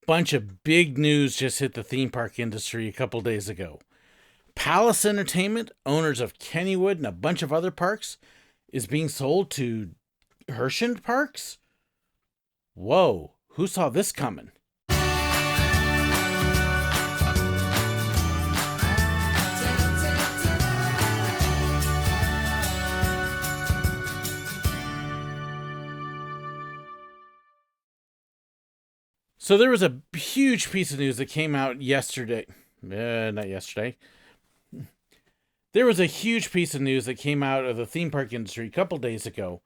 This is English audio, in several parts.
Bunch of big news just hit the theme park industry a couple days ago. Palace Entertainment, owners of Kennywood and a bunch of other parks, is being sold to Herchend Parks? Whoa, who saw this coming? So there was a huge piece of news that came out yesterday. Not yesterday. There was a huge piece of news that came out of the theme park industry a couple days ago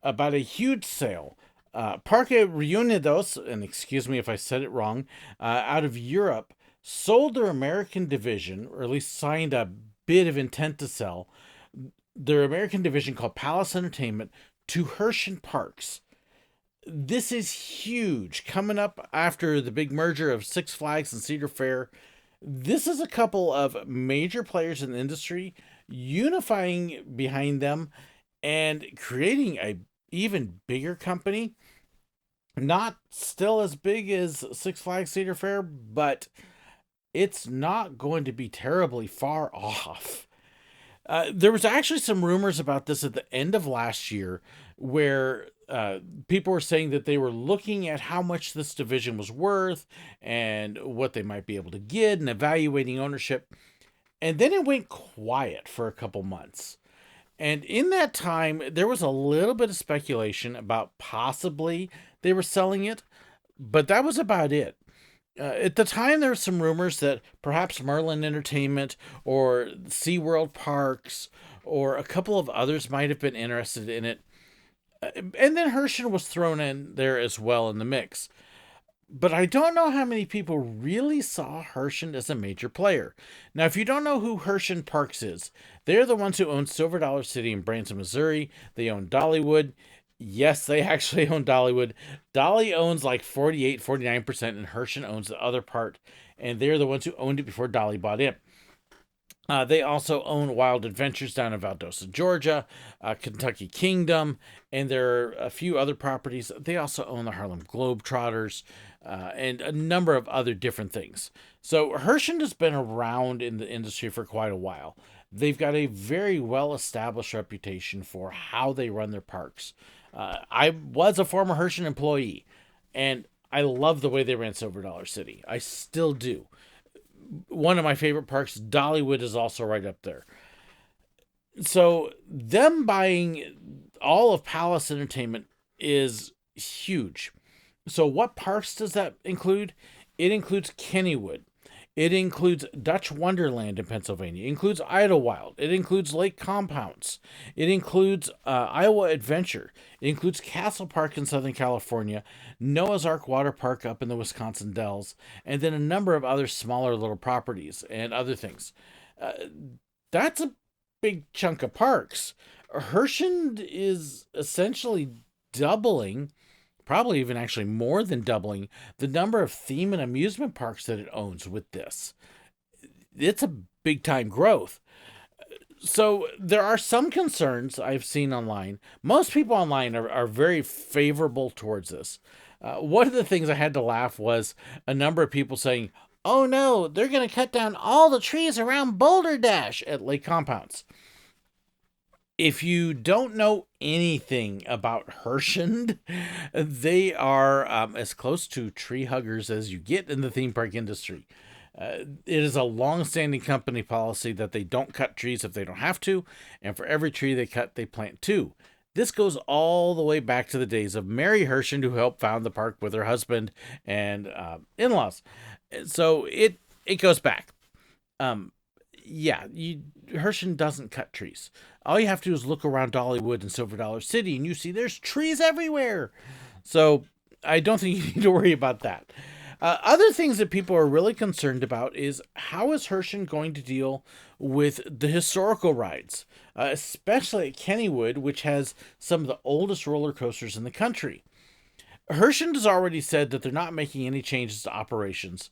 about a huge sale. Parque Reunidos, and excuse me if I said it wrong, out of Europe, sold their American division, or at least signed a bid of intent to sell, their American division called Palace Entertainment to Herschend Parks. This is huge. Coming up after the big merger of Six Flags and Cedar Fair, this is a couple of major players in the industry unifying behind them and creating a even bigger company. Not still as big as Six Flags Cedar Fair, but it's not going to be terribly far off. There was actually some rumors about this at the end of last year where people were saying that they were looking at how much this division was worth and what they might be able to get and evaluating ownership. And then it went quiet for a couple months. And in that time, there was a little bit of speculation about possibly they were selling it, but that was about it. At the time, there were some rumors that perhaps Merlin Entertainment or SeaWorld Parks or a couple of others might have been interested in it. And then Herschend was thrown in there as well in the mix. But I don't know how many people really saw Herschend as a major player. Now, if you don't know who Herschend Parks is, they're the ones who own Silver Dollar City in Branson, Missouri. They own Dollywood. Yes, they actually own Dollywood. Dolly owns like 48, 49%, and Herschend owns the other part. And they're the ones who owned it before Dolly bought it. They also own Wild Adventures down in Valdosta, Georgia, Kentucky Kingdom, and there are a few other properties. They also own the Harlem Globetrotters and a number of other different things. So Herschend has been around in the industry for quite a while. They've got a very well established reputation for how they run their parks. I was a former Herschend employee, and I love the way they ran Silver Dollar City. I still do. One of my favorite parks, Dollywood, is also right up there. So them buying all of Palace Entertainment is huge. So what parks does that include? It includes Kennywood. It includes Dutch Wonderland in Pennsylvania. It includes Idlewild. It includes Lake Compounce. It includes Iowa Adventure. It includes Castle Park in Southern California, Noah's Ark Water Park up in the Wisconsin Dells, and then a number of other smaller little properties and other things. Uh, that's a big chunk of parks. Herschend is essentially doubling, probably even actually more than doubling, the number of theme and amusement parks that it owns with this. It's a big time growth. So there are some concerns I've seen online. Most people online are very favorable towards this. One of the things I had to laugh was a number of people saying, oh no, they're going to cut down all the trees around Boulder Dash at Lake Compounce. If you don't know anything about Herschend, they are as close to tree huggers as you get in the theme park industry. It is a long-standing company policy that they don't cut trees if they don't have to, and for every tree they cut, they plant two. This goes all the way back to the days of Mary Herschend, who helped found the park with her husband and in-laws. So it goes back. Um, Herschend doesn't cut trees. All you have to do is look around Dollywood and Silver Dollar City, and you see there's trees everywhere. So I don't think you need to worry about that. Other things that people are really concerned about is how is Herschend going to deal with the historical rides, especially at Kennywood, which has some of the oldest roller coasters in the country. Herschend has already said that they're not making any changes to operations.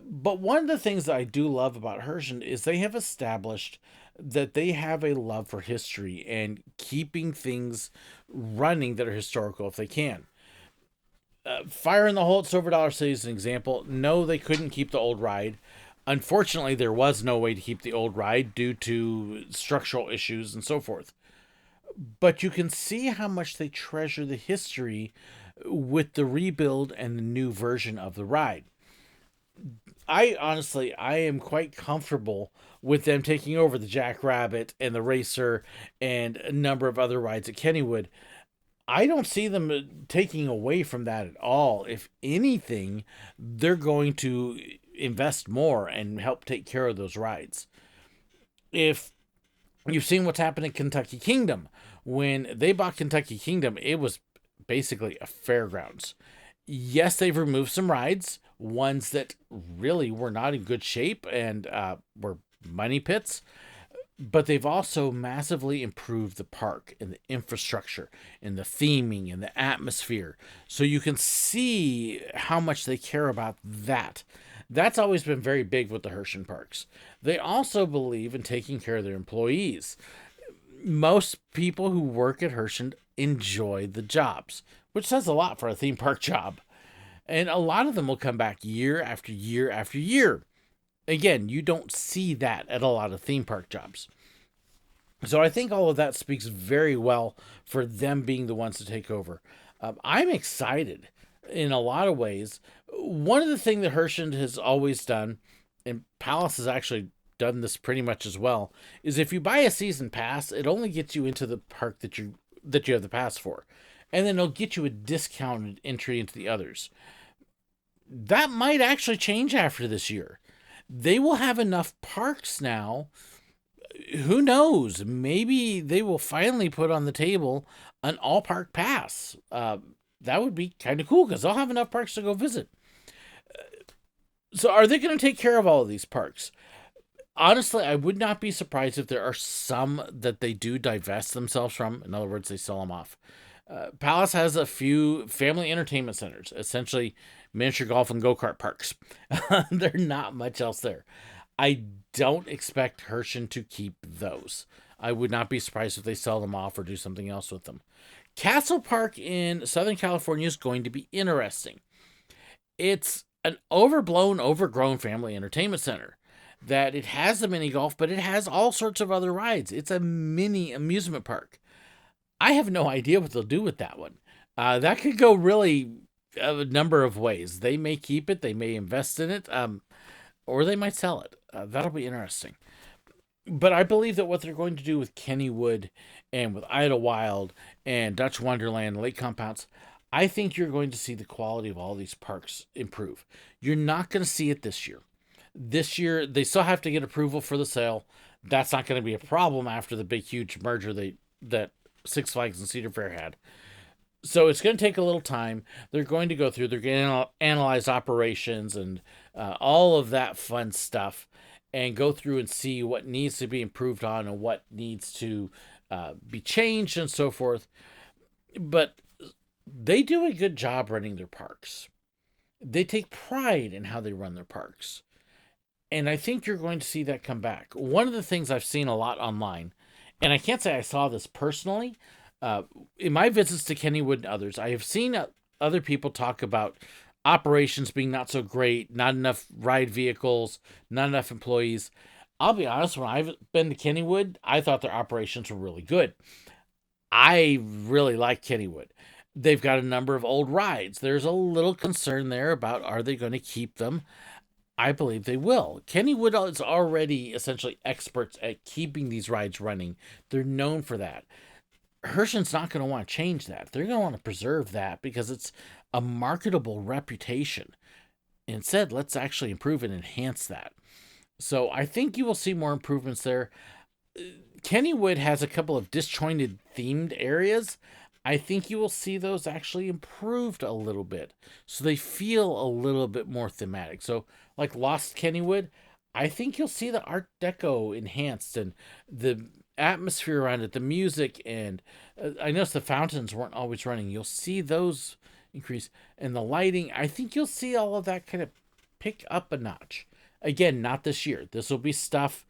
But one of the things that I do love about Herschend is they have established that they have a love for history and keeping things running that are historical if they can. Fire in the Hole at Silver Dollar City is an example. No, they couldn't keep the old ride. Unfortunately, there was no way to keep the old ride due to structural issues and so forth. But you can see how much they treasure the history with the rebuild and the new version of the ride. I am quite comfortable with them taking over the Jackrabbit and the Racer and a number of other rides at Kennywood. I don't see them taking away from that at all. If anything, they're going to invest more and help take care of those rides. If you've seen what's happened in Kentucky Kingdom, when they bought Kentucky Kingdom, it was basically a fairgrounds. Yes, they've removed some rides, ones that really were not in good shape and were money pits, but they've also massively improved the park and the infrastructure and the theming and the atmosphere. So you can see how much they care about that. That's always been very big with the Herchend Parks. They also believe in taking care of their employees. Most people who work at Herschend enjoy the jobs, which says a lot for a theme park job. And a lot of them will come back year after year after year. Again, you don't see that at a lot of theme park jobs. So I think all of that speaks very well for them being the ones to take over. I'm excited in a lot of ways. One of the things that Herschend has always done, and Palace has actually done this pretty much as well, is if you buy a season pass, it only gets you into the park that you have the pass for. And then it'll get you a discounted entry into the others. That might actually change after this year. They will have enough parks now. Who knows? Maybe they will finally put on the table an all park pass. That would be kind of cool because they'll have enough parks to go visit. So are they going to take care of all of these parks? Honestly, I would not be surprised if there are some that they do divest themselves from. In other words, they sell them off. Palace has a few family entertainment centers, essentially miniature golf and go-kart parks. There's not much else there. I don't expect Herschend to keep those. I would not be surprised if they sell them off or do something else with them. Castle Park in Southern California is going to be interesting. It's an overgrown family entertainment center. That it has the mini golf, but it has all sorts of other rides. It's a mini amusement park. I have no idea what they'll do with that one. That could go really a number of ways. They may keep it, they may invest in it, or they might sell it. That'll be interesting. But I believe that what they're going to do with Kennywood and with Idlewild and Dutch Wonderland, Lake Compounce, I think you're going to see the quality of all these parks improve. You're not going to see it this year. This year, they still have to get approval for the sale. That's not going to be a problem after the big, huge merger that Six Flags and Cedar Fair had. So it's going to take a little time. They're going to go through, they're going to analyze operations and all of that fun stuff and go through and see what needs to be improved on and what needs to be changed and so forth. But they do a good job running their parks. They take pride in how they run their parks. And I think you're going to see that come back. One of the things I've seen a lot online, and I can't say I saw this personally, in my visits to Kennywood and others, I have seen other people talk about operations being not so great, not enough ride vehicles, not enough employees. I'll be honest, when I've been to Kennywood, I thought their operations were really good. I really like Kennywood. They've got a number of old rides. There's a little concern there about are they going to keep them? I believe they will. Kennywood is already essentially experts at keeping these rides running. They're known for that. Herschend's not going to want to change that. They're going to want to preserve that because it's a marketable reputation. Instead, let's actually improve and enhance that. So I think you will see more improvements there. Kennywood has a couple of disjointed themed areas. I think you will see those actually improved a little bit. So they feel a little bit more thematic. So like Lost Kennywood, I think you'll see the Art Deco enhanced and the atmosphere around it, the music, and I noticed the fountains weren't always running. You'll see those increase. And the lighting, I think you'll see all of that kind of pick up a notch. Again, not this year. This will be stuff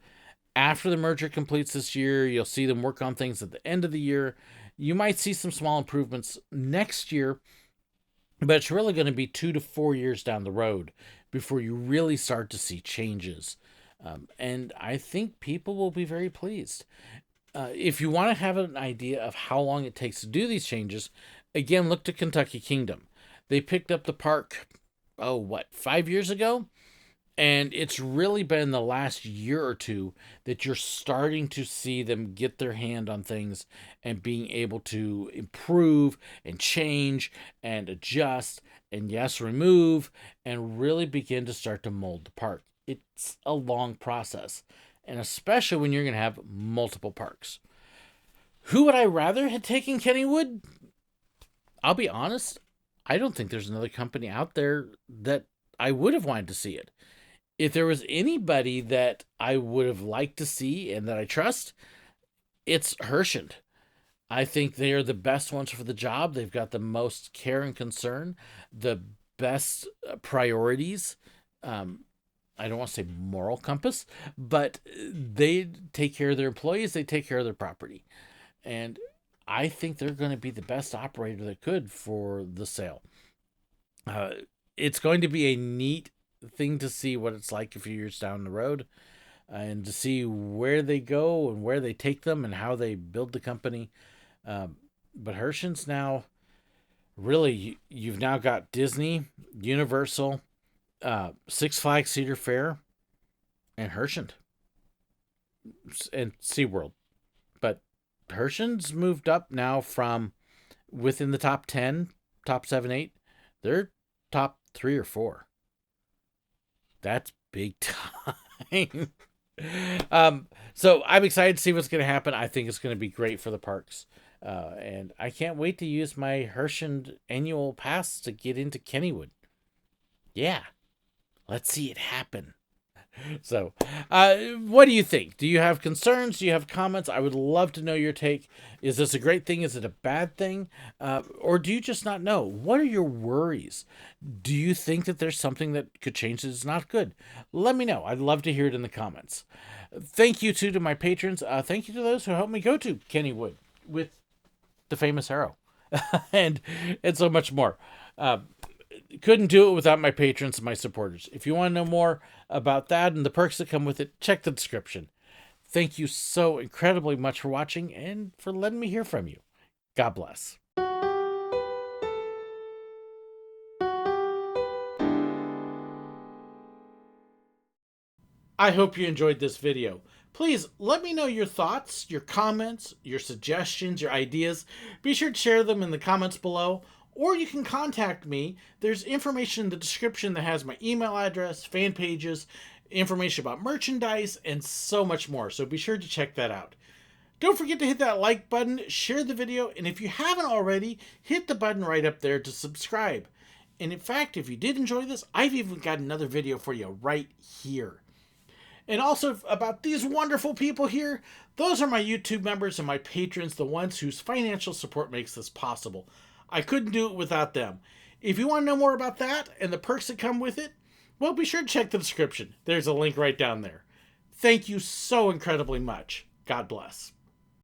after the merger completes this year. You'll see them work on things at the end of the year. You might see some small improvements next year, But it's really going to be 2 to 4 years down the road before you really start to see changes. And I think people will be very pleased. If you want to have an idea of how long it takes to do these changes, again, look to Kentucky Kingdom. They picked up the park, 5 years ago? And it's really been the last year or two that you're starting to see them get their hand on things and being able to improve and change and adjust and, yes, remove and really begin to start to mold the park. It's a long process, and especially when you're going to have multiple parks. Who would I rather have taken Kennywood? I'll be honest, I don't think there's another company out there that I would have wanted to see it. If there was anybody that I would have liked to see and that I trust, it's Herschend. I think they are the best ones for the job. They've got the most care and concern, the best priorities. I don't want to say moral compass, but they take care of their employees. They take care of their property. And I think they're going to be the best operator that could for the sale. It's going to be a neat thing to see what it's like a few years down the road, and to see where they go and where they take them and how they build the company. But Herschend's now really, you've now got Disney, Universal, Six Flags Cedar Fair, and Herschend, and SeaWorld. But Herschend's moved up now from within the top 10, top 7, 8. They're top 3 or 4. That's big time. So I'm excited to see what's going to happen. I think it's going to be great for the parks. And I can't wait to use my Herschend annual pass to get into Kennywood. Yeah, let's see it happen. So, what do you think? Do you have concerns? Do you have comments? I would love to know your take. Is this a great thing? Is it a bad thing? Or do you just not know? What are your worries? Do you think that there's something that could change that is not good? Let me know. I'd love to hear it in the comments. Thank you, to my patrons. Thank you to those who helped me go to Kennywood with the famous arrow and so much more. Couldn't do it without my patrons and my supporters. If you want to know more about that and the perks that come with it, check the description. Thank you so incredibly much for watching and for letting me hear from you. God bless. I hope you enjoyed this video. Please let me know your thoughts, your comments, your suggestions, your ideas. Be sure to share them in the comments below. Or you can contact me. There's information in the description that has my email address, fan pages, information about merchandise, and so much more. So be sure to check that out. Don't forget to hit that like button, share the video, and if you haven't already, hit the button right up there to subscribe. And in fact, if you did enjoy this, I've even got another video for you right here. And also about these wonderful people here, those are my YouTube members and my patrons, the ones whose financial support makes this possible. I couldn't do it without them. If you want to know more about that and the perks that come with it, well, be sure to check the description. There's a link right down there. Thank you so incredibly much. God bless.